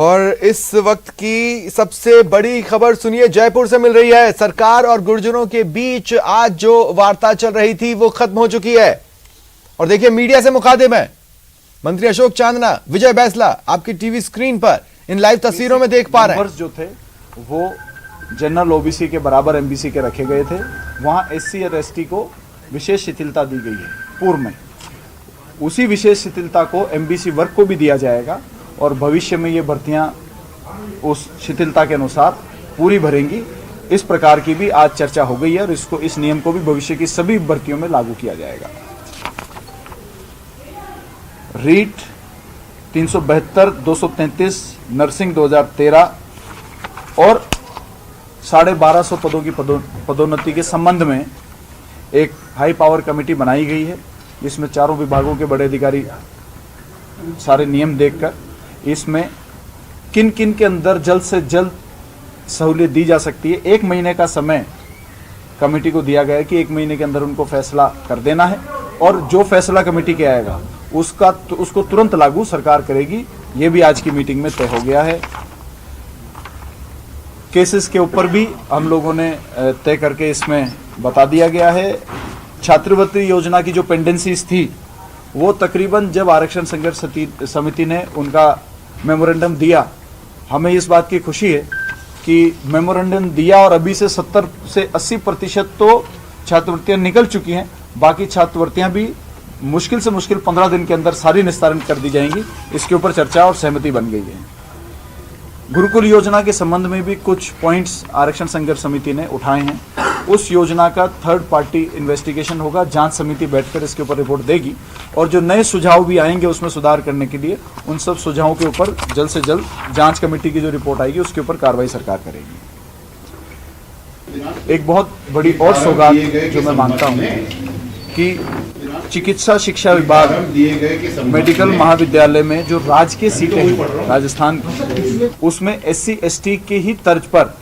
और इस वक्त की सबसे बड़ी खबर सुनिए, जयपुर से मिल रही है। सरकार और गुर्जरों के बीच आज जो वार्ता चल रही थी वो खत्म हो चुकी है। और देखिए, मीडिया से मुखातिब है मंत्री अशोक चांदना, विजय बैंसला आपकी टीवी स्क्रीन पर इन लाइव तस्वीरों में देख पा रहे हैं। जो थे वो जनरल ओबीसी के बराबर एमबीसी के रखे गए थे। वहां एससी और एसटी को विशेष शिथिलता दी गई है पूर्व में। उसी विशेष शिथिलता को एमबीसी वर्ग को भी दिया जाएगा और भविष्य में ये भर्तियां उस शिथिलता के अनुसार पूरी भरेंगी। इस प्रकार की भी आज चर्चा हो गई है और इस नियम को भी भविष्य की सभी भर्तियों में लागू किया जाएगा। रीट 372, 233, नर्सिंग 2013 और 1250 पदों की पदोन्नति के संबंध में एक हाई पावर कमेटी बनाई गई है, जिसमें चारों विभागों के बड़े अधिकारी सारे नियम देखकर इसमें किन किन के अंदर जल्द से जल्द सहूलियत दी जा सकती है। 1 महीने का समय कमेटी को दिया गया है कि 1 महीने के अंदर उनको फैसला कर देना है और जो फैसला कमेटी के आएगा उसको तुरंत लागू सरकार करेगी। ये भी आज की मीटिंग में तय हो गया है। केसेस के ऊपर भी हम लोगों ने तय करके इसमें बता दिया गया है। छात्रवृत्ति योजना की जो पेंडेंसीज थी वो तकरीबन जब आरक्षण संघर्ष समिति ने उनका मेमोरेंडम दिया, हमें इस बात की खुशी है कि मेमोरेंडम दिया और अभी से 70 से 80% तो छात्रवृत्तियां निकल चुकी हैं। बाकी छात्रवृत्तियां भी मुश्किल से मुश्किल 15 दिन के अंदर सारी निस्तारण कर दी जाएंगी। इसके ऊपर चर्चा और सहमति बन गई है। गुरुकुल योजना के संबंध में भी कुछ पॉइंट्स आरक्षण संघर्ष समिति ने उठाए हैं। उस योजना का थर्ड पार्टी इन्वेस्टिगेशन होगा, जांच समिति बैठकर इसके ऊपर रिपोर्ट देगी और जो नए सुझाव भी आएंगे उसमें सुधार करने के लिए उन सब सुझावों के ऊपर जल्द से जल्द जांच कमेटी की जो रिपोर्ट आएगी उसके ऊपर कार्रवाई सरकार करेगी। एक बहुत बड़ी और सौगात जो मैं मानता हूँ कि चिकित्सा शिक्षा विभाग मेडिकल महाविद्यालय में जो राजकीय सीटें हैं राजस्थान की, उसमें एससी एसटी के ही तर्ज पर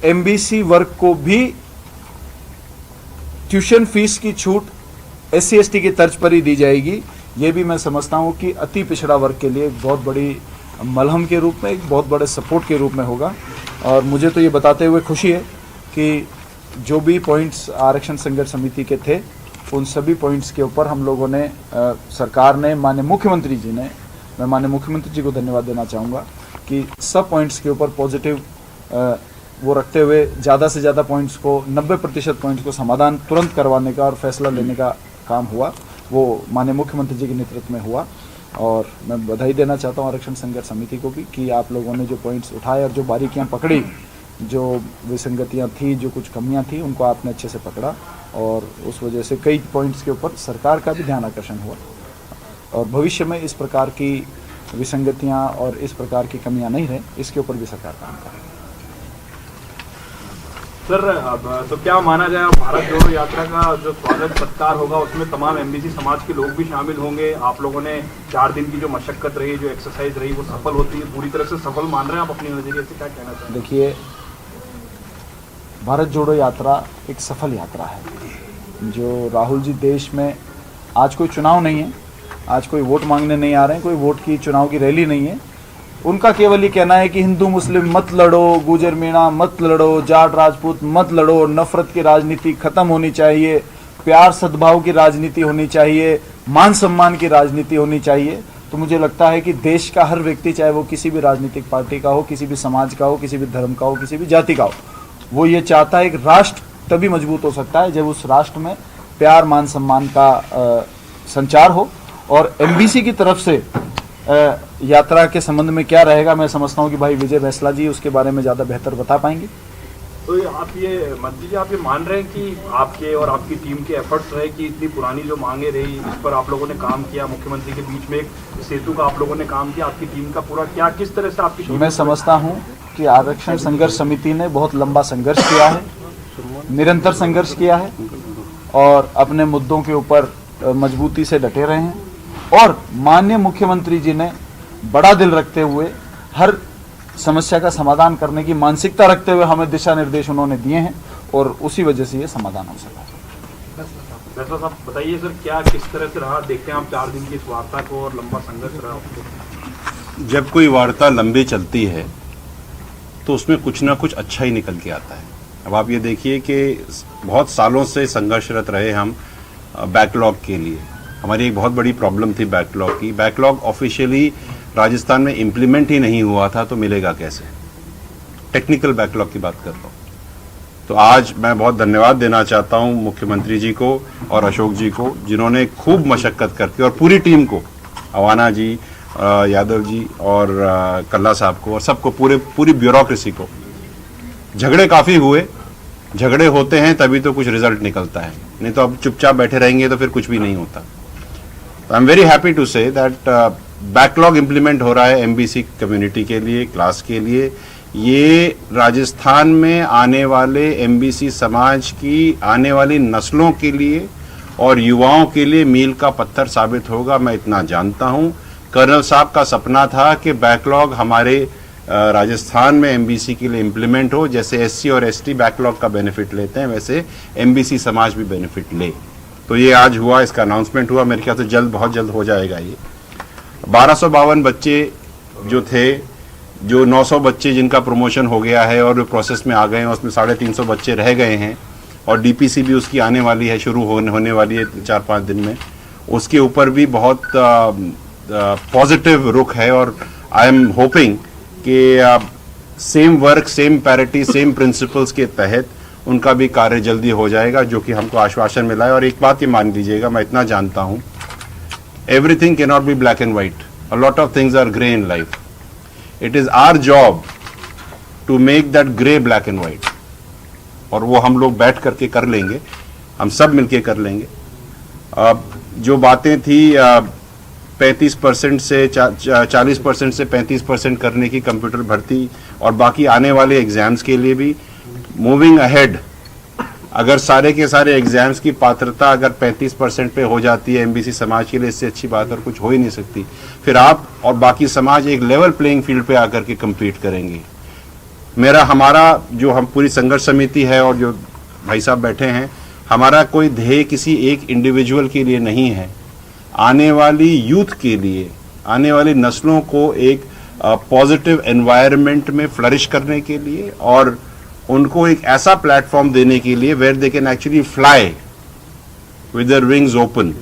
एमबीसी वर्ग को भी ट्यूशन फीस की छूट एससी एसटी की तर्ज पर ही दी जाएगी। ये भी मैं समझता हूँ कि अति पिछड़ा वर्ग के लिए एक बहुत बड़ी मलहम के रूप में, एक बहुत बड़े सपोर्ट के रूप में होगा। और मुझे तो ये बताते हुए खुशी है कि जो भी पॉइंट्स आरक्षण संघर्ष समिति के थे उन सभी पॉइंट्स के ऊपर हम लोगों ने सरकार ने माननीय मुख्यमंत्री जी ने, मैं माननीय मुख्यमंत्री जी को धन्यवाद देना चाहूँगा कि सब पॉइंट्स के ऊपर पॉजिटिव वो रखते हुए ज़्यादा से ज़्यादा पॉइंट्स को 90% पॉइंट्स को समाधान तुरंत करवाने का और फैसला लेने का काम हुआ, वो माननीय मुख्यमंत्री जी के नेतृत्व में हुआ। और मैं बधाई देना चाहता हूँ आरक्षण संघर्ष समिति को भी कि आप लोगों ने जो पॉइंट्स उठाए और जो बारीकियाँ पकड़ी, जो विसंगतियाँ थी, जो कुछ कमियाँ थी, उनको आपने अच्छे से पकड़ा और उस वजह से कई पॉइंट्स के ऊपर सरकार का भी ध्यान आकर्षण हुआ। और भविष्य में इस प्रकार की विसंगतियाँ और इस प्रकार की कमियाँ नहीं रहे, इसके ऊपर भी सरकार काम करेगी। सर, तो क्या माना जाए भारत जोड़ो यात्रा का जो स्वागत सत्कार होगा उसमें तमाम एमबीसी समाज के लोग भी शामिल होंगे? आप लोगों ने 4 दिन की जो मशक्कत रही, जो एक्सरसाइज रही, वो सफल होती है, पूरी तरह से सफल मान रहे हैं आप अपनी नजरिए से? क्या कहना चाहेंगे? देखिए, भारत जोड़ो यात्रा एक सफल यात्रा है। जो राहुल जी देश में, आज कोई चुनाव नहीं है, आज कोई वोट मांगने नहीं आ रहे हैं, कोई वोट की चुनाव की रैली नहीं है। उनका केवल ये कहना है कि हिंदू मुस्लिम मत लड़ो, गुजर मीणा मत लड़ो, जाट राजपूत मत लड़ो, नफरत की राजनीति खत्म होनी चाहिए, प्यार सद्भाव की राजनीति होनी चाहिए, मान सम्मान की राजनीति होनी चाहिए। तो मुझे लगता है कि देश का हर व्यक्ति, चाहे वो किसी भी राजनीतिक पार्टी का हो, किसी भी समाज का हो, किसी भी धर्म का हो, किसी भी जाति का हो, वो ये चाहता है। एक राष्ट्र तभी मजबूत हो सकता है जब उस राष्ट्र में प्यार मान सम्मान का संचार हो। और एमबीसी की तरफ से यात्रा के संबंध में क्या रहेगा, मैं समझता हूं कि भाई विजय बैंसला जी उसके बारे में ज़्यादा बेहतर बता पाएंगे। तो आप ये मंत्री जी, आप ये मान रहे हैं कि आपके और आपकी टीम के एफर्ट्स रहे कि इतनी पुरानी जो मांगे रही इस पर आप लोगों ने काम किया, मुख्यमंत्री के बीच में एक सेतु का आप लोगों ने काम किया, आपकी टीम का पूरा क्या, किस तरह से आपकी टीम? मैं समझता हूँ कि आरक्षण संघर्ष समिति ने बहुत लंबा संघर्ष किया है, निरंतर संघर्ष किया है और अपने मुद्दों के ऊपर मजबूती से डटे रहे हैं। और माननीय मुख्यमंत्री जी ने बड़ा दिल रखते हुए हर समस्या का समाधान करने की मानसिकता रखते हुए हमें दिशा निर्देश उन्होंने दिए हैं और उसी वजह से ये समाधान हो सका। बैंसला साहब बताइए सर, क्या किस तरह से रहा? देखते हैं आप 4 दिन की इस वार्ता को और लंबा संघर्ष रहा आपको। जब कोई वार्ता लंबी चलती है तो उसमें कुछ ना कुछ अच्छा ही निकल के आता है। अब आप ये देखिए कि बहुत सालों से संघर्षरत रहे हम बैकलॉग के लिए। हमारी एक बहुत बड़ी प्रॉब्लम थी बैकलॉग की। बैकलॉग ऑफिशियली राजस्थान में इम्प्लीमेंट ही नहीं हुआ था, तो मिलेगा कैसे? टेक्निकल बैकलॉग की बात कर रहा हूँ। तो आज मैं बहुत धन्यवाद देना चाहता हूँ मुख्यमंत्री जी को और अशोक जी को, जिन्होंने खूब मशक्कत करके, और पूरी टीम को, अवाना जी, यादव जी और कल्ला साहब को, और सबको, पूरी ब्यूरोक्रेसी को। झगड़े काफ़ी हुए, झगड़े होते हैं तभी तो कुछ रिजल्ट निकलता है, नहीं तो अब चुपचाप बैठे रहेंगे तो फिर कुछ भी नहीं होता। I am very happy to say that backlog implement हो रहा है एमबीसी कम्युनिटी के लिए, क्लास के लिए। ये राजस्थान में आने वाले एमबीसी समाज की आने वाली नस्लों के लिए और युवाओं के लिए मील का पत्थर साबित होगा, मैं इतना जानता हूं। कर्नल साहब का सपना था कि बैकलॉग हमारे राजस्थान में एमबीसी के लिए इम्प्लीमेंट हो। जैसे एससी और एसटी बैकलॉग का बेनिफिट लेते हैं, वैसे एमबीसी समाज भी बेनिफिट ले। तो ये आज हुआ, इसका अनाउंसमेंट हुआ, मेरे ख्याल से जल्द, बहुत जल्द हो जाएगा। ये 1252 बच्चे जो थे, जो 900 बच्चे जिनका प्रमोशन हो गया है और प्रोसेस में आ गए हैं, उसमें 350 बच्चे रह गए हैं, और डीपीसी भी उसकी आने वाली है, शुरू होने वाली है 4-5 दिन में। उसके ऊपर भी बहुत पॉजिटिव रुख है, और आई एम होपिंग कि same work, same parity, same principles के तहत उनका भी कार्य जल्दी हो जाएगा, जो कि हमको आश्वासन मिला है। और एक बात ये मान लीजिएगा, मैं इतना जानता हूँ, everything cannot be black and white. A lot of things are gray in life. It is our job to make that gray black and white. और वो हम लोग बैठ करके कर लेंगे, हम सब मिलके कर लेंगे। अब जो बातें थी 35% से 40% से 35% करने की कंप्यूटर भर्ती, और बाकी आने वाले एग्जाम्स के लिए भी मूविंग अहेड, अगर सारे के सारे एग्जाम्स की पात्रता अगर 35% पे हो जाती है एमबीसी समाज के लिए, इससे अच्छी बात और कुछ हो ही नहीं सकती। फिर आप और बाकी समाज एक लेवल प्लेइंग फील्ड पे आकर के compete करेंगे। हमारा जो हम पूरी संघर्ष समिति है और जो भाई साहब बैठे हैं, हमारा कोई ध्येय किसी एक इंडिविजुअल के लिए नहीं है। आने वाली यूथ के लिए, आने वाली नस्लों को एक पॉजिटिव एनवायरनमेंट में फ्लरिश करने के लिए, और उनको एक ऐसा प्लेटफॉर्म देने के लिए where they can actually fly with their wings open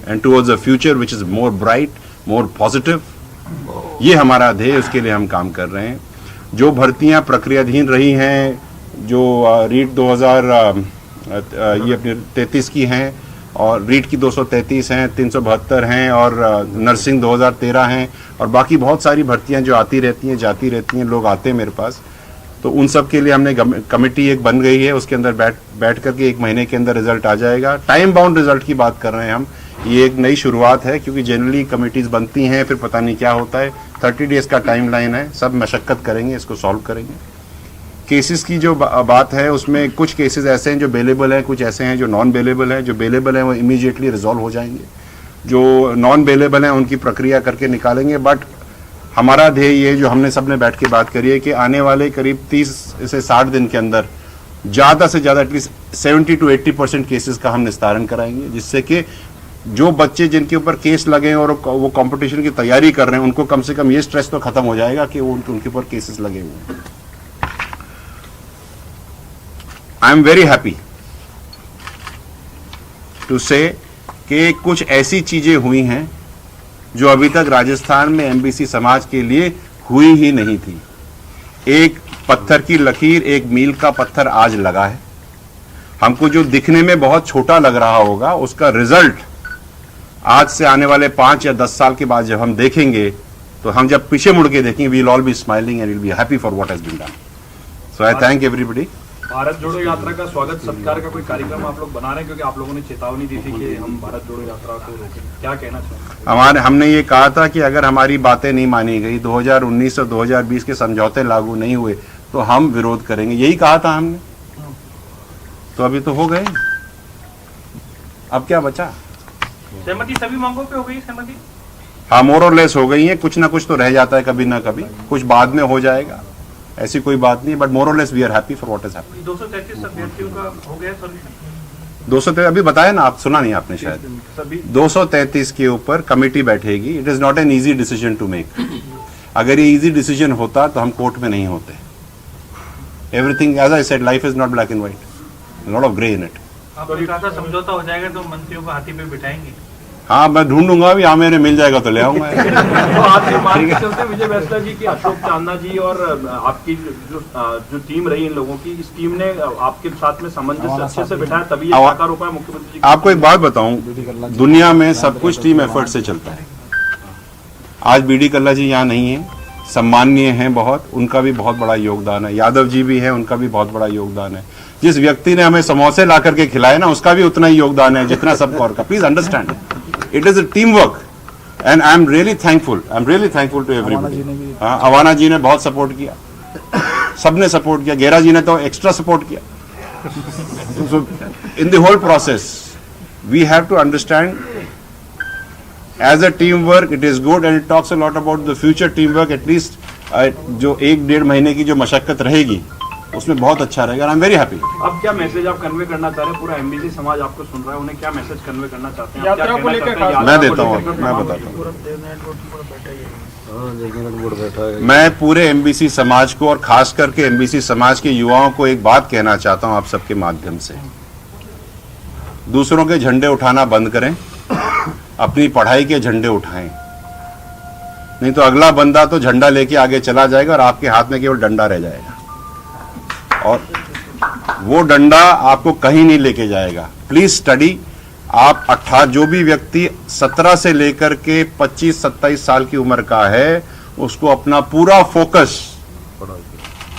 and towards a future which is more bright, more positive. ये हमारा ध्येय, उसके लिए हम काम कर रहे हैं। जो भर्तियां प्रक्रियाधीन रही हैं, जो रीट 2000 ये अपने 33 की हैं, और रीट की 233 हैं, 372 हैं, और नर्सिंग 2013 हैं, और बाकी बहुत सारी भर्तियां जो आती रहती हैं, जाती रहती हैं, लोग आते हैं मेरे पास। तो उन सब के लिए हमने कमेटी एक बन गई है, उसके अंदर बैठ करके 1 महीने के अंदर रिजल्ट आ जाएगा। टाइम बाउंड रिजल्ट की बात कर रहे हैं हम, ये एक नई शुरुआत है, क्योंकि जनरली कमिटीज बनती हैं, फिर पता नहीं क्या होता है। 30 डेज का टाइम लाइन है, सब मशक्कत करेंगे, इसको सॉल्व करेंगे। केसेस की जो बात है, उसमें कुछ केसेस ऐसे हैं जो बेलेबल हैं, कुछ ऐसे हैं जो नॉन बेलेबल हैं। जो बेलेबल हैं वो इमीडिएटली रिजॉल्व हो जाएंगे, जो नॉन बेलेबल हैं उनकी प्रक्रिया करके निकालेंगे। बट हमारा ध्येय ये, जो हमने सबने बैठ के बात करी है, कि आने वाले करीब 30 से 60 दिन के अंदर ज़्यादा से ज़्यादा एटलीस्ट 70 to 80% केसेस का हम निस्तारण कराएंगे, जिससे कि जो बच्चे जिनके ऊपर केस लगे हैं और वो कंपटीशन की तैयारी कर रहे हैं, उनको कम से कम ये स्ट्रेस तो खत्म हो जाएगा कि वो उनके ऊपर केसेस लगे हुए हैं। I am very happy to say कि कुछ ऐसी चीजें हुई हैं जो अभी तक राजस्थान में एमबीसी समाज के लिए हुई ही नहीं थी। एक पत्थर की लकीर, एक मील का पत्थर आज लगा है। हमको जो दिखने में बहुत छोटा लग रहा होगा, उसका रिजल्ट आज से आने वाले 5 या 10 साल के बाद जब हम देखेंगे, तो हम जब पीछे मुड़ के देखेंगे, we will all be smiling and will be happy for what has been done. So I thank everybody. Bharat Jodo Yatra का स्वागत सत्कार का कोई कार्यक्रम आप लोग बना रहे हैं, क्योंकि आप लोगों ने चेतावनी दी थी कि हम भारत जोड़ो यात्रा को रोकें, क्या कहना चाहिए? हमने ये कहा था कि अगर हमारी बातें नहीं मानी गई, 2019 और 2020 के समझौते लागू नहीं हुए, तो हम विरोध करेंगे। यही कहा था हमने, तो अभी तो हो गए, अब क्या बचा? सहमति सभी मांगों पे हो गई सहमति? हाँ, मोर और लेस हो गई है। कुछ ना कुछ तो रह जाता है कभी ना कभी, कुछ बाद में हो जाएगा, ऐसी कोई बात नहीं। बट मोर और less we are happy for what is happening. 233 अभ्यर्थियों का हो गया सॉल्यूशन? 233 अभी बताया ना, आप सुना नहीं आपने शायद। 233 के ऊपर कमेटी बैठेगी। It is not an easy decision to make. अगर ये इजी डिसीजन होता तो हम कोर्ट में नहीं होते। Everything as I said, life is not black and white, lot of grey in it. आपने कहा था समझौता हो जाएगा तो मंत्रियों को हाथी पे बिठाएंगे। हाँ, मैं ढूंढूंगा अभी, हाँ मेरे मिल जाएगा तो ले आऊंगा। तो आपके मान के चलते विजय वैसला जी की, अशोक चांदा जी और आपकी जो टीम रही इन लोगों की, इस टीम ने आपके साथ में सामंजस्य अच्छे से बिठाया, तभी ये साकार हो पाया मुख्यमंत्री जी। आपको एक बात बताऊं, दुनिया में सब कुछ टीम एफर्ट से चलता है। आज बीडी कल्ला जी यहाँ नहीं है, सम्माननीय हैं बहुत, उनका भी बहुत बड़ा योगदान है। यादव जी भी हैं, उनका भी बहुत बड़ा योगदान है। जिस व्यक्ति ने हमें समोसे ला करके खिलाए ना, उसका भी उतना ही योगदान है जितना सबका और का। Please understand, it is a team work and I am really thankful to everybody. हाँ, अवाना जी ने बहुत सपोर्ट किया, सबने सपोर्ट किया, गेरा जी ने तो एक्स्ट्रा सपोर्ट किया। In the whole process we have to understand as a team work, it is good and it talks a lot about the future team work. At least जो 1-1.5 महीने की जो मशक्कत रहेगी उसमें बहुत अच्छा रहेगा। आई एम वेरी हैप्पी। अब क्या मैसेज आप कन्वे करना चाह रहे हैं? पूरा एमबीसी समाज आपको सुन रहा है, उन्हें क्या मैसेज कन्वे करना चाहते हैं? यात्रा को लेकर मैं देता हूँ, मैं बताता हूँ। मैं पूरे एमबीसी समाज को और खास करके एमबीसी समाज के युवाओं को एक बात कहना चाहता हूं आप सबके माध्यम से, दूसरों के झंडे उठाना बंद करें, अपनी पढ़ाई के झंडे उठाएं। नहीं तो अगला बंदा तो झंडा लेके आगे चला जाएगा और आपके हाथ में केवल डंडा रह जाएगा, और वो डंडा आपको कहीं नहीं लेके जाएगा। Please study. आप जो भी व्यक्ति 17 से लेकर के 25-27 साल की उम्र का है, उसको अपना पूरा फोकस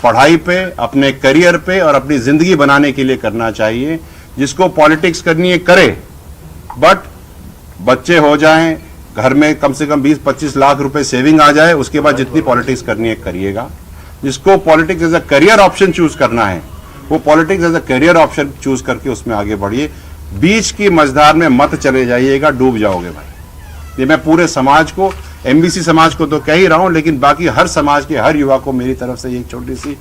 पढ़ाई पे, अपने करियर पे और अपनी जिंदगी बनाने के लिए करना चाहिए। जिसको पॉलिटिक्स करनी है करे, बट बच्चे हो जाएं, घर में कम से कम 20-25 लाख रुपए सेविंग आ जाए, उसके बाद जितनी पॉलिटिक्स करनी है करिएगा। जिसको politics as a career option choose करना है, वो politics as a career option choose करके उसमें आगे बढ़िए। बीच की मझधार में मत चले जाइएगा, डूब जाओगे भाई। ये मैं पूरे समाज को, एमबीसी समाज को तो कह ही रहा हूं, लेकिन बाकी हर समाज के हर युवा को मेरी तरफ से एक छोटी सी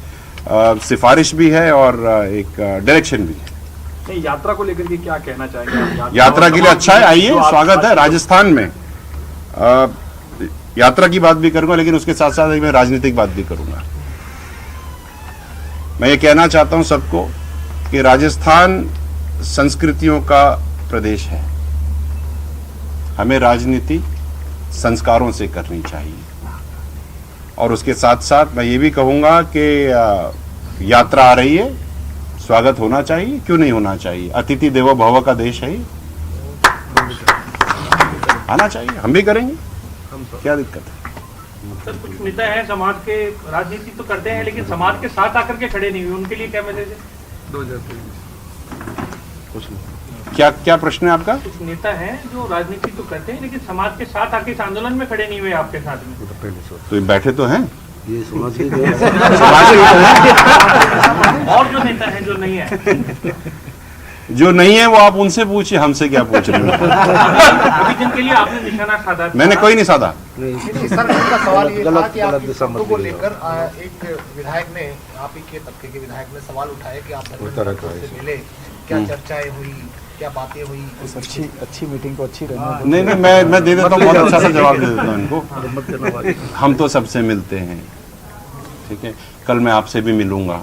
सिफारिश भी है और एक डायरेक्शन भी है। नहीं, यात्रा को लेकर के क्या कहना चाहेंगे? यात्रा के लिए अच्छा है, आइए, स्वागत है राजस्थान में। यात्रा की बात भी करूंगा, लेकिन उसके साथ साथ मैं राजनीतिक बात भी करूंगा। मैं ये कहना चाहता हूं सबको कि राजस्थान संस्कृतियों का प्रदेश है। हमें राजनीति संस्कारों से करनी चाहिए, और उसके साथ साथ मैं ये भी कहूंगा कि यात्रा आ रही है, स्वागत होना चाहिए, क्यों नहीं होना चाहिए। अतिथि देवो भव का देश है, आना चाहिए, हम भी करेंगे, क्या दिक्कत है। सर, कुछ नेता हैं समाज के, राजनीति तो करते हैं लेकिन समाज के साथ आकर के खड़े नहीं हुए, उनके लिए क्या मैसेज है? कुछ नहीं। क्या प्रश्न है आपका? कुछ नेता हैं जो राजनीति तो करते हैं लेकिन समाज के साथ आके इस आंदोलन में खड़े नहीं हुए आपके साथ में। तो ये बैठे तो हैं, ये समाज के और जो नेता हैं जो नहीं है, जो नहीं है वो आप उनसे पूछिए, हमसे क्या पूछ रहे हैं। अभी जिनके लिए आपने निशाना साधा, मैंने कोई नहीं साधा। सर, उनका सवाल ये था कि गलत आपकी दिशा शब्दों मत को दीजिए। लेकर एक विधायक ने, आप ही के तबके के विधायक ने सवाल उठाया कि आप से मिले, क्या चर्चाएं हुई, क्या बातें हुई? अच्छी मीटिंग को अच्छी नहीं, मैं दे देता हूँ, बहुत अच्छा सा जवाब दे देता हूँ इनको। हम तो सबसे मिलते हैं, ठीक है। कल मैं आपसे भी मिलूंगा,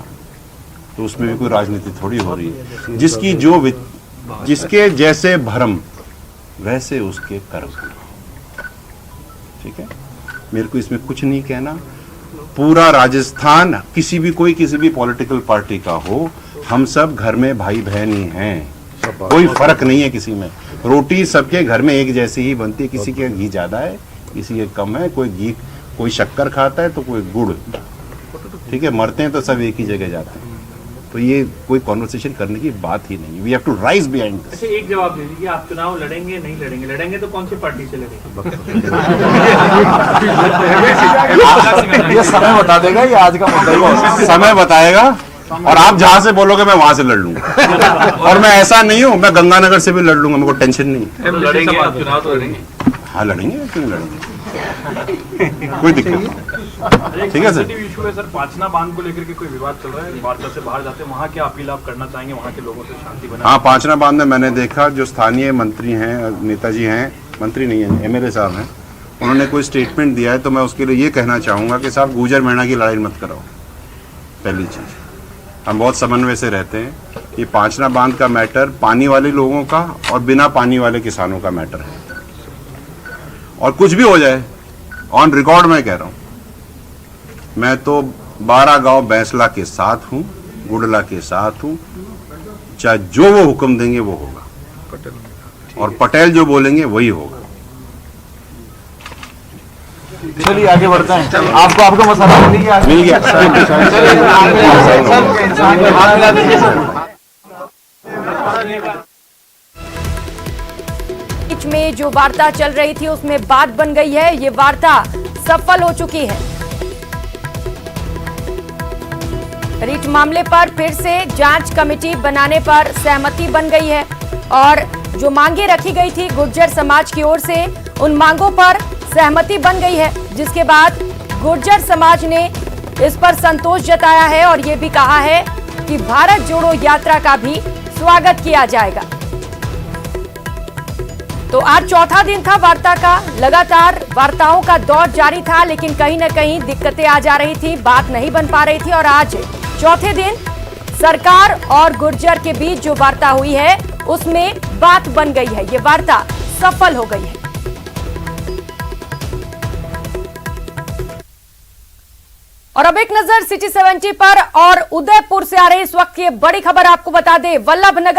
तो उसमें भी कोई राजनीति थोड़ी हो रही है। जिसके जैसे भरम वैसे उसके कर्म, ठीक है। मेरे को इसमें कुछ नहीं कहना। पूरा राजस्थान किसी भी पॉलिटिकल पार्टी का हो, हम सब घर में भाई बहन ही हैं, कोई फर्क नहीं है किसी में। रोटी सबके घर में एक जैसी ही बनती है, किसी के घी ज्यादा है, किसी के कम है, कोई शक्कर खाता है तो कोई गुड़, ठीक है। मरते हैं तो सब एक ही जगह जाते हैं, तो ये कोई कॉन्वर्सेशन करने की बात ही नहीं। We have to rise behind this. अच्छा, एक जवाब दे दीजिए, आप चुनाव लड़ेंगे नहीं लड़ेंगे? लड़ेंगे तो कौन सी पार्टी से लड़ेंगे? ये समय बता देगा, ये आज का मुद्दा ही समय बताएगा, और आप जहां से बोलोगे मैं वहां से लड़ लूंगा। और मैं ऐसा नहीं हूं, मैं गंगानगर से भी लड़ लूंगा, मेरे को टेंशन नहीं है। लड़ेंगे आप चुनाव तो लड़ेंगे? हाँ लड़ेंगे, क्यों नहीं लड़ेंगे, कोई दिक्कत नहीं। ठीक है सर। इशू है सर, पाचना बांध को लेकर के कोई विवाद चल रहा है, वार्ता से बाहर जाते हैं, वहाँ क्या अपील आप करना चाहेंगे वहाँ के लोगों से शांति बनाए? हाँ, पाचना बांध में मैंने देखा जो स्थानीय मंत्री हैं, नेताजी हैं, मंत्री नहीं है, एमएलए साहब हैं, उन्होंने कोई स्टेटमेंट दिया है तो मैं उसके लिए ये कहना चाहूँगा कि साहब गुजर मेणा की लड़ाई मत कराओ। पहली चीज़, हम बहुत समन्वय से रहते हैं। ये पांचना बांध का मैटर पानी वाले लोगों का और बिना पानी वाले किसानों का मैटर है, और कुछ भी हो जाए, ऑन रिकॉर्ड मैं कह रहा हूँ, मैं तो 12 गांव बैंसला के साथ हूँ, गुडला के साथ हूँ। चाहे जो वो हुक्म देंगे वो होगा, और पटेल जो बोलेंगे वही होगा। चलिए आगे बढ़ते हैं। आपको आपका मसाला मिल गया? मिल गया। बीच में जो वार्ता चल रही थी उसमें बात बन गई है। ये वार्ता सफल हो चुकी है। रीट मामले पर फिर से जांच कमेटी बनाने पर सहमति बन गई है, और जो मांगे रखी गई थी गुर्जर समाज की ओर से, उन मांगों पर सहमति बन गई है, जिसके बाद गुर्जर समाज ने इस पर संतोष जताया है और ये भी कहा है कि भारत जोड़ो यात्रा का भी स्वागत किया जाएगा। तो आज चौथा दिन था वार्ता का। लगातार वार्ताओं का दौर जारी था, लेकिन कहीं न कहीं दिक्कतें आ जा रही थी, बात नहीं बन पा रही थी, और आज चौथे दिन सरकार और गुर्जर के बीच जो वार्ता हुई है उसमें बात बन गई है। ये वार्ता सफल हो गई है। और अब एक नजर सिटी 70 पर और उदयपुर से आ रही इस वक्त की बड़ी खबर आपको बता दें। वल्लभ नगर